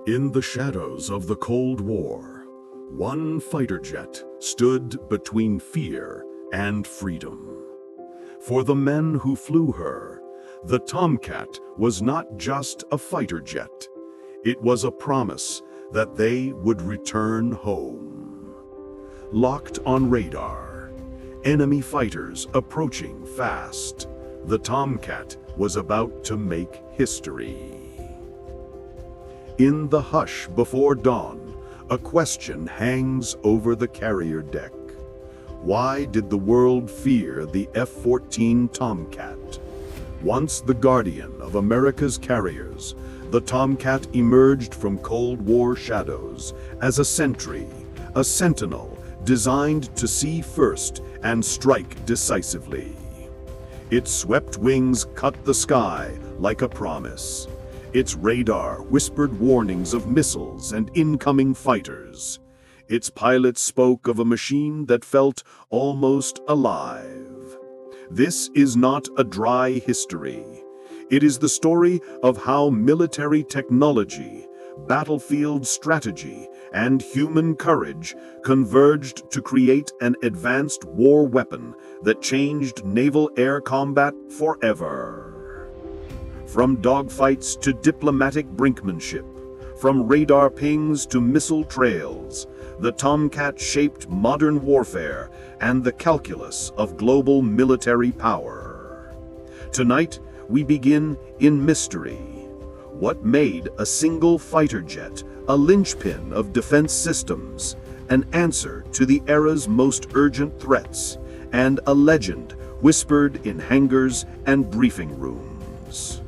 In the shadows of the Cold War, one fighter jet stood between fear and freedom. For the men who flew her, the Tomcat was not just a fighter jet. It was a promise that they would return home. Locked on radar, enemy fighters approaching fast, the Tomcat was about to make history. In the hush before dawn, a question hangs over the carrier deck. Why did the world fear the F-14 Tomcat? Once the guardian of America's carriers, the Tomcat emerged from Cold War shadows as a sentry, a sentinel designed to see first and strike decisively. Its swept wings cut the sky like a promise. Its radar whispered warnings of missiles and incoming fighters. Its pilots spoke of a machine that felt almost alive. This is not a dry history. It is the story of how military technology, battlefield strategy, and human courage converged to create an advanced war weapon that changed naval air combat forever. From dogfights to diplomatic brinkmanship, from radar pings to missile trails, the Tomcat shaped modern warfare and the calculus of global military power. Tonight, we begin in mystery. What made a single fighter jet a linchpin of defense systems, an answer to the era's most urgent threats, and a legend whispered in hangars and briefing rooms?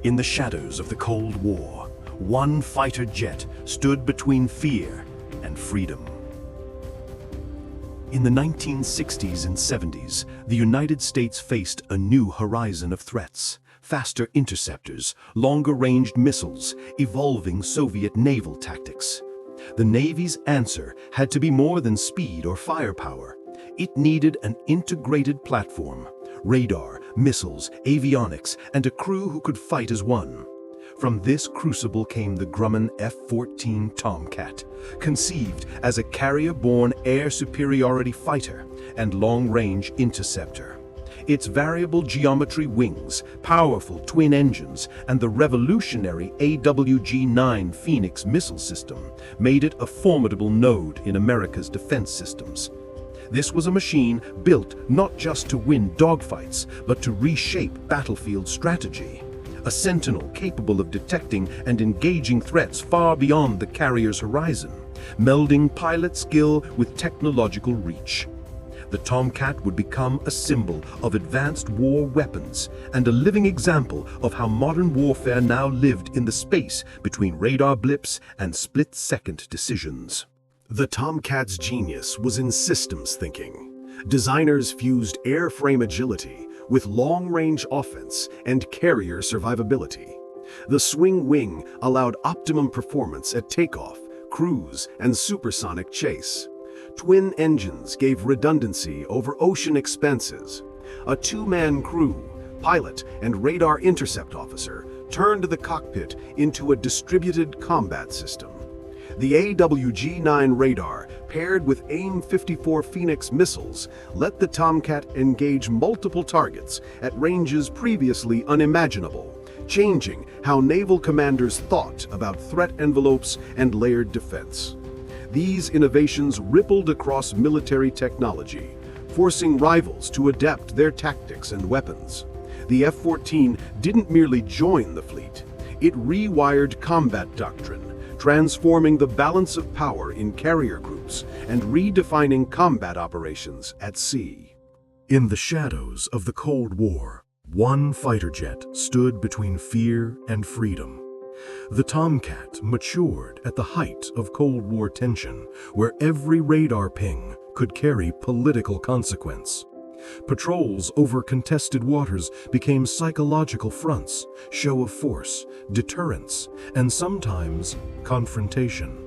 In the shadows of the Cold War, one fighter jet stood between fear and freedom. In the 1960s and 70s, the United States faced a new horizon of threats: faster interceptors, longer-ranged missiles, evolving Soviet naval tactics. The Navy's answer had to be more than speed or firepower. It needed an integrated platform: radar, missiles, avionics, and a crew who could fight as one. From this crucible came the Grumman F-14 Tomcat, conceived as a carrier-borne air superiority fighter and long-range interceptor. Its variable geometry wings, powerful twin engines, and the revolutionary AWG-9 Phoenix missile system made it a formidable node in America's defense systems. This was a machine built not just to win dogfights, but to reshape battlefield strategy. A sentinel capable of detecting and engaging threats far beyond the carrier's horizon, melding pilot skill with technological reach. The Tomcat would become a symbol of advanced war weapons and a living example of how modern warfare now lived in the space between radar blips and split-second decisions. The Tomcat's genius was in systems thinking. Designers fused airframe agility with long-range offense and carrier survivability. The swing wing allowed optimum performance at takeoff, cruise, and supersonic chase. Twin engines gave redundancy over ocean expenses. A two-man crew, pilot and radar intercept officer, turned the cockpit into a distributed combat system. The AWG-9 radar, paired with AIM-54 Phoenix missiles, let the Tomcat engage multiple targets at ranges previously unimaginable, changing how naval commanders thought about threat envelopes and layered defense. These innovations rippled across military technology, forcing rivals to adapt their tactics and weapons. The F-14 didn't merely join the fleet, it rewired combat doctrine, transforming the balance of power in carrier groups and redefining combat operations at sea. In the shadows of the Cold War, one fighter jet stood between fear and freedom. The Tomcat matured at the height of Cold War tension, where every radar ping could carry political consequence. Patrols over contested waters became psychological fronts, show of force, deterrence, and sometimes confrontation.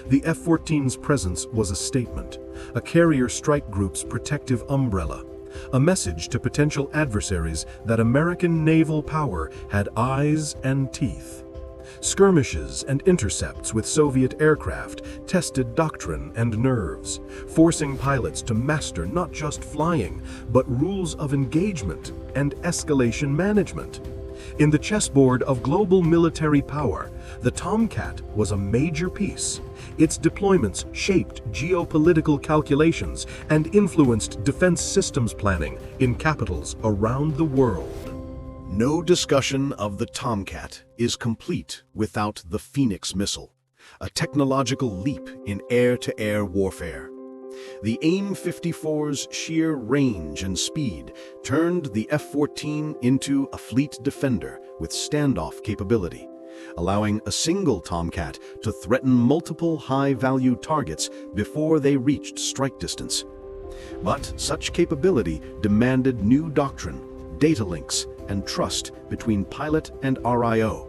The F-14's presence was a statement, a carrier strike group's protective umbrella, a message to potential adversaries that American naval power had eyes and teeth. Skirmishes and intercepts with Soviet aircraft tested doctrine and nerves, forcing pilots to master not just flying, but rules of engagement and escalation management. In the chessboard of global military power, the Tomcat was a major piece. Its deployments shaped geopolitical calculations and influenced defense systems planning in capitals around the world. No discussion of the Tomcat is complete without the Phoenix missile, a technological leap in air-to-air warfare. The AIM-54's sheer range and speed turned the F-14 into a fleet defender with standoff capability, allowing a single Tomcat to threaten multiple high-value targets before they reached strike distance. But such capability demanded new doctrine, data links, and trust between pilot and RIO.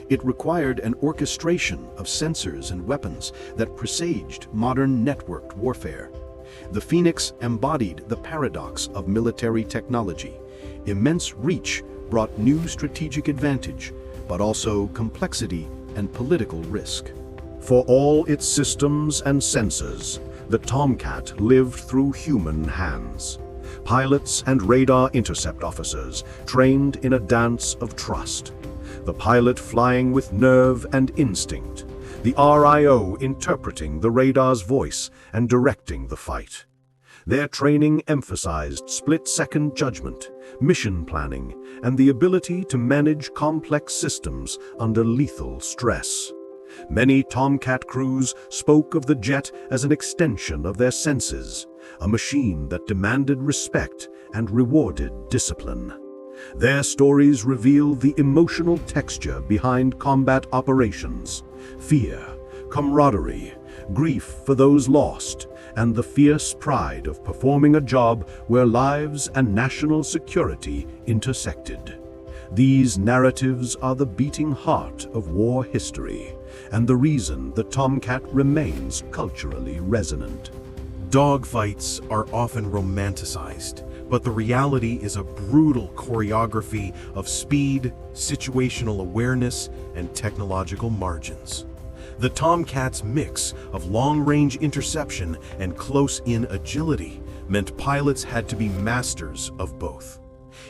It required an orchestration of sensors and weapons that presaged modern networked warfare. The Phoenix embodied the paradox of military technology. Immense reach brought new strategic advantage, but also complexity and political risk. For all its systems and sensors, the Tomcat lived through human hands. Pilots and radar intercept officers trained in a dance of trust. The pilot flying with nerve and instinct. The RIO interpreting the radar's voice and directing the fight. Their training emphasized split-second judgment, mission planning, and the ability to manage complex systems under lethal stress. Many Tomcat crews spoke of the jet as an extension of their senses, a machine that demanded respect and rewarded discipline. Their stories reveal the emotional texture behind combat operations: fear, camaraderie, grief for those lost, and the fierce pride of performing a job where lives and national security intersected. These narratives are the beating heart of war history, and the reason the Tomcat remains culturally resonant. Dogfights are often romanticized, but the reality is a brutal choreography of speed, situational awareness, and technological margins. The Tomcat's mix of long-range interception and close-in agility meant pilots had to be masters of both.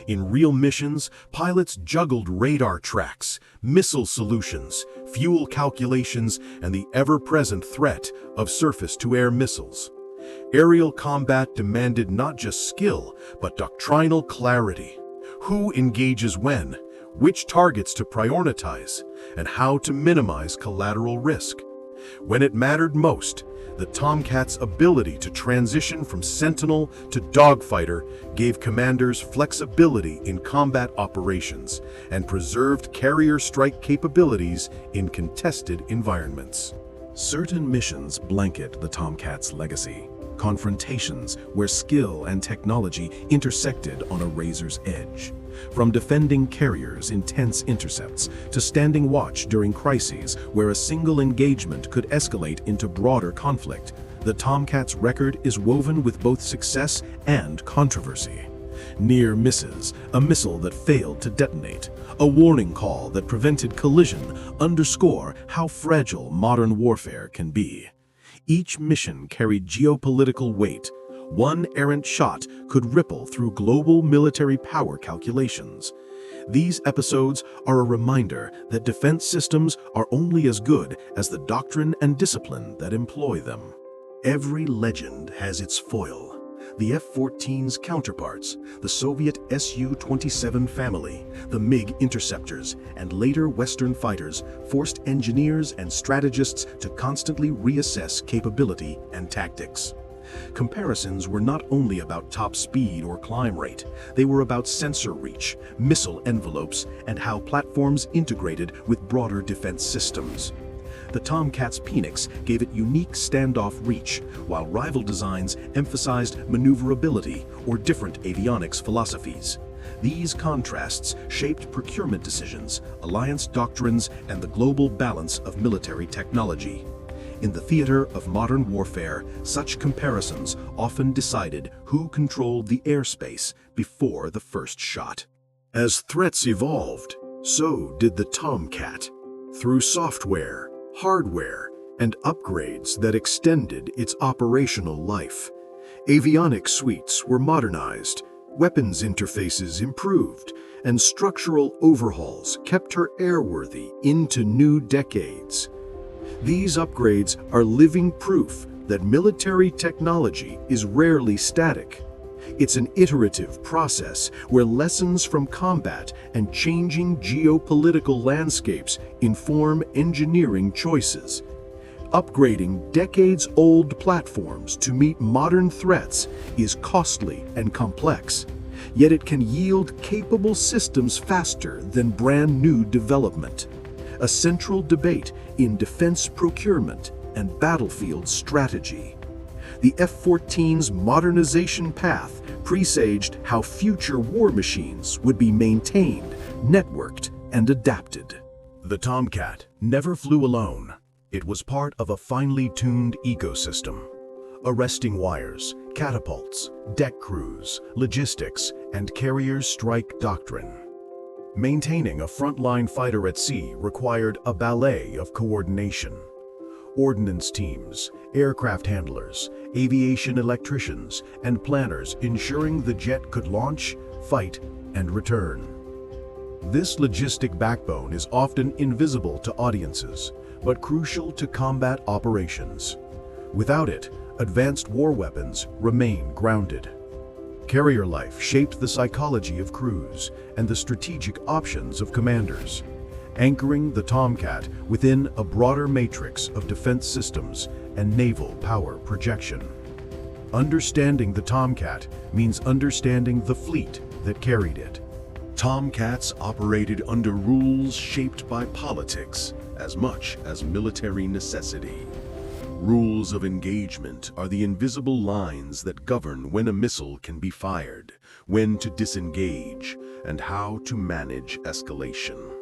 In real missions, pilots juggled radar tracks, missile solutions, fuel calculations, and the ever-present threat of surface-to-air missiles. Aerial combat demanded not just skill, but doctrinal clarity. Who engages when, which targets to prioritize, and how to minimize collateral risk. When it mattered most, the Tomcat's ability to transition from sentinel to dogfighter gave commanders flexibility in combat operations and preserved carrier strike capabilities in contested environments. Certain missions blanket the Tomcat's legacy. Confrontations where skill and technology intersected on a razor's edge. From defending carriers in tense intercepts to standing watch during crises where a single engagement could escalate into broader conflict, the Tomcat's record is woven with both success and controversy. Near misses, a missile that failed to detonate, a warning call that prevented collision underscore how fragile modern warfare can be. Each mission carried geopolitical weight. One errant shot could ripple through global military power calculations. These episodes are a reminder that defense systems are only as good as the doctrine and discipline that employ them. Every legend has its foil. The F-14's counterparts, the Soviet Su-27 family, the MiG interceptors, and later Western fighters forced engineers and strategists to constantly reassess capability and tactics. Comparisons were not only about top speed or climb rate, they were about sensor reach, missile envelopes, and how platforms integrated with broader defense systems. The Tomcat's Phoenix gave it unique standoff reach, while rival designs emphasized maneuverability or different avionics philosophies. These contrasts shaped procurement decisions, alliance doctrines, and the global balance of military technology. In the theater of modern warfare, such comparisons often decided who controlled the airspace before the first shot. As threats evolved, so did the Tomcat. through software, hardware, and upgrades that extended its operational life. Avionics suites were modernized, weapons interfaces improved, and structural overhauls kept her airworthy into new decades. These upgrades are living proof that military technology is rarely static. It's an iterative process where lessons from combat and changing geopolitical landscapes inform engineering choices. Upgrading decades-old platforms to meet modern threats is costly and complex, yet it can yield capable systems faster than brand-new development. A central debate in defense procurement and battlefield strategy. The F-14's modernization path presaged how future war machines would be maintained, networked, and adapted. The Tomcat never flew alone. It was part of a finely tuned ecosystem. Arresting wires, catapults, deck crews, logistics, and carriers strike doctrine. Maintaining a frontline fighter at sea required a ballet of coordination. Ordnance teams, aircraft handlers, aviation electricians, and planners ensuring the jet could launch, fight, and return. This logistic backbone is often invisible to audiences, but crucial to combat operations. Without it, advanced war weapons remain grounded. Carrier life shaped the psychology of crews and the strategic options of commanders, anchoring the Tomcat within a broader matrix of defense systems and naval power projection. Understanding the Tomcat means understanding the fleet that carried it. Tomcats operated under rules shaped by politics as much as military necessity. Rules of engagement are the invisible lines that govern when a missile can be fired, when to disengage, and how to manage escalation.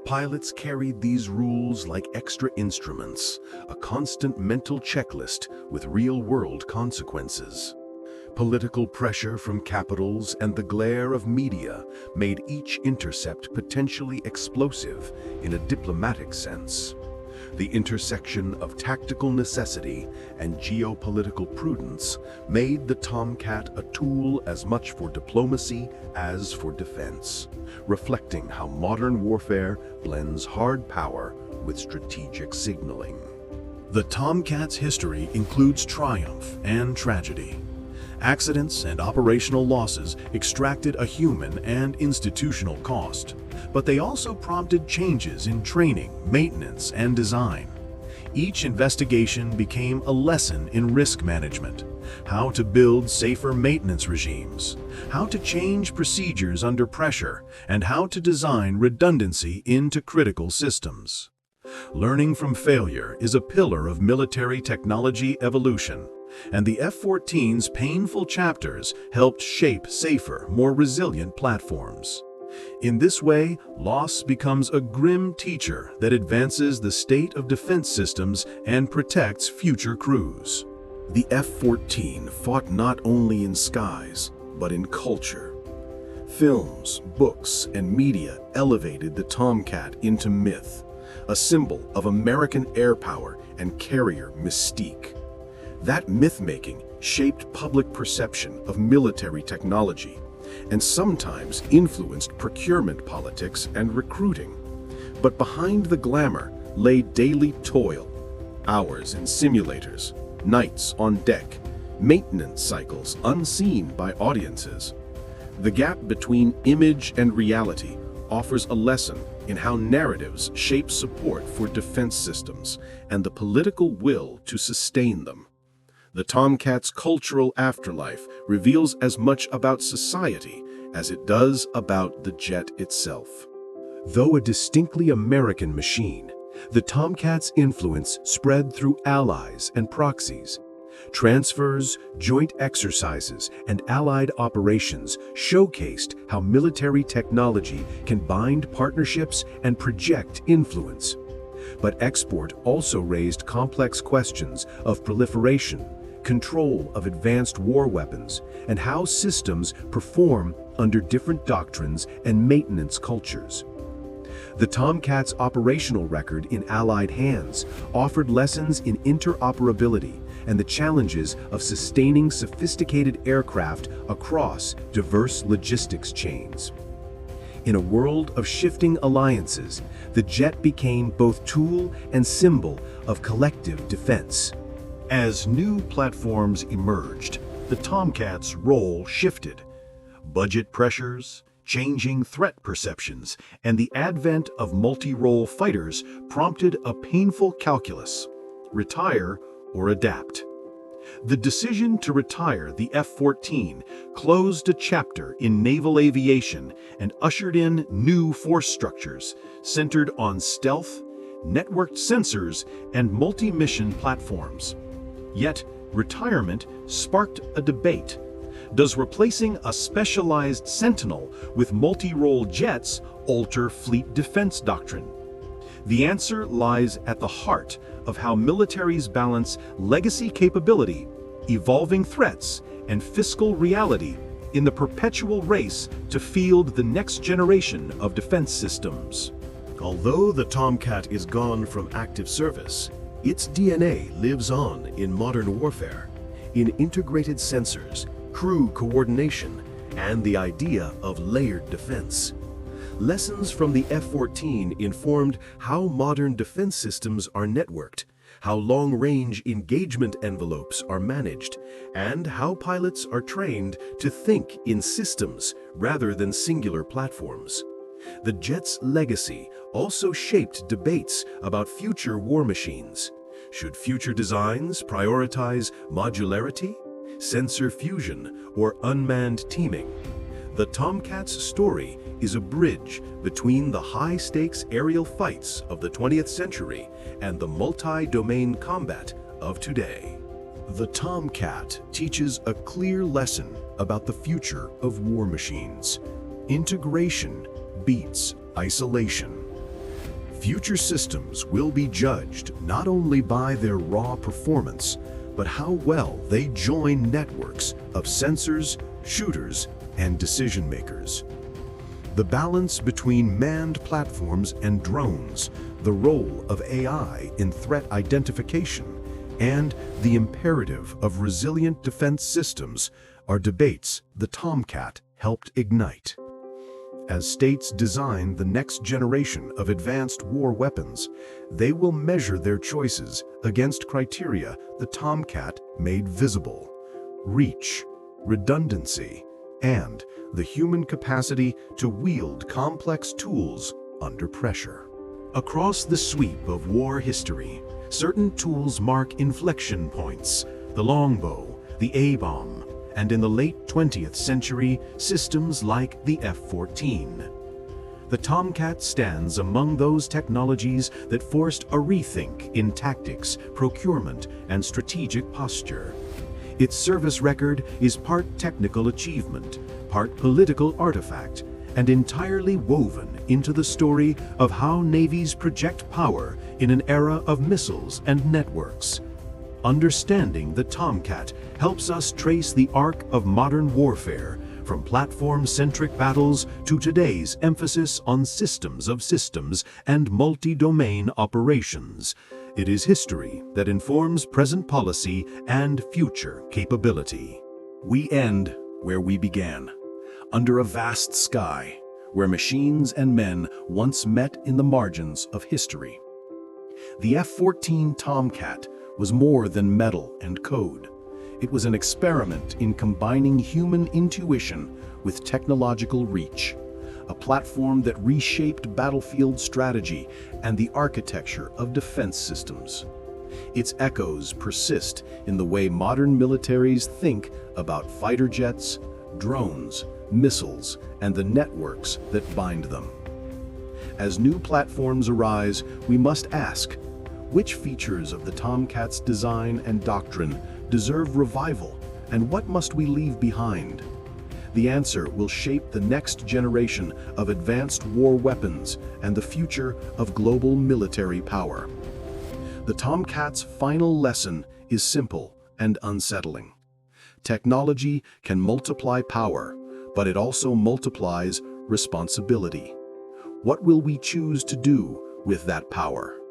Pilots carried these rules like extra instruments, a constant mental checklist with real-world consequences. Political pressure from capitals and the glare of media made each intercept potentially explosive in a diplomatic sense. The intersection of tactical necessity and geopolitical prudence made the Tomcat a tool as much for diplomacy as for defense, reflecting how modern warfare blends hard power with strategic signaling. The Tomcat's history includes triumph and tragedy. Accidents and operational losses extracted a human and institutional cost, but they also prompted changes in training, maintenance, and design. Each investigation became a lesson in risk management, how to build safer maintenance regimes, how to change procedures under pressure, and how to design redundancy into critical systems. Learning from failure is a pillar of military technology evolution, and the F-14's painful chapters helped shape safer, more resilient platforms. In this way, loss becomes a grim teacher that advances the state of defense systems and protects future crews. The F-14 fought not only in skies, but in culture. Films, books, and media elevated the Tomcat into myth, a symbol of American air power and carrier mystique. That myth-making shaped public perception of military technology and sometimes influenced procurement politics and recruiting. But behind the glamour lay daily toil, hours in simulators, nights on deck, maintenance cycles unseen by audiences. The gap between image and reality offers a lesson in how narratives shape support for defense systems and the political will to sustain them. The Tomcat's cultural afterlife reveals as much about society as it does about the jet itself. Though a distinctly American machine, the Tomcat's influence spread through allies and proxies. Transfers, joint exercises, and allied operations showcased how military technology can bind partnerships and project influence. But export also raised complex questions of proliferation, control of advanced war weapons, and how systems perform under different doctrines and maintenance cultures. The Tomcat's operational record in Allied hands offered lessons in interoperability and the challenges of sustaining sophisticated aircraft across diverse logistics chains. In a world of shifting alliances, the jet became both tool and symbol of collective defense. As new platforms emerged, the Tomcat's role shifted. Budget pressures, changing threat perceptions, and the advent of multi-role fighters prompted a painful calculus: retire or adapt. The decision to retire the F-14 closed a chapter in naval aviation and ushered in new force structures centered on stealth, networked sensors, and multi-mission platforms. Yet, retirement sparked a debate. Does replacing a specialized Sentinel with multi-role jets alter fleet defense doctrine? The answer lies at the heart of how militaries balance legacy capability, evolving threats, and fiscal reality in the perpetual race to field the next generation of defense systems. Although the Tomcat is gone from active service, its DNA lives on in modern warfare, in integrated sensors, crew coordination, and the idea of layered defense. Lessons from the F-14 informed how modern defense systems are networked, how long-range engagement envelopes are managed, and how pilots are trained to think in systems rather than singular platforms. The jet's legacy also shaped debates about future war machines. Should future designs prioritize modularity, sensor fusion, or unmanned teaming? The Tomcat's story is a bridge between the high-stakes aerial fights of the 20th century and the multi-domain combat of today. The Tomcat teaches a clear lesson about the future of war machines. Integration beats isolation. Future systems will be judged not only by their raw performance, but how well they join networks of sensors, shooters, and decision makers. The balance between manned platforms and drones, the role of AI in threat identification, and the imperative of resilient defense systems are debates the Tomcat helped ignite. As states design the next generation of advanced war weapons, they will measure their choices against criteria the Tomcat made visible: reach, redundancy, and the human capacity to wield complex tools under pressure. Across the sweep of war history, certain tools mark inflection points: the longbow, the A-bomb, and in the late 20th century, systems like the F-14. The Tomcat stands among those technologies that forced a rethink in tactics, procurement, and strategic posture. Its service record is part technical achievement, part political artifact, and entirely woven into the story of how navies project power in an era of missiles and networks. Understanding the Tomcat helps us trace the arc of modern warfare, from platform-centric battles to today's emphasis on systems of systems and multi-domain operations. It is history that informs present policy and future capability. We end where we began, under a vast sky, where machines and men once met in the margins of history. The F-14 Tomcat was more than metal and code. It was an experiment in combining human intuition with technological reach, a platform that reshaped battlefield strategy and the architecture of defense systems. Its echoes persist in the way modern militaries think about fighter jets, drones, missiles, and the networks that bind them. As new platforms arise, we must ask, which features of the Tomcat's design and doctrine deserve revival, and what must we leave behind? The answer will shape the next generation of advanced war weapons and the future of global military power. The Tomcat's final lesson is simple and unsettling. Technology can multiply power, but it also multiplies responsibility. What will we choose to do with that power?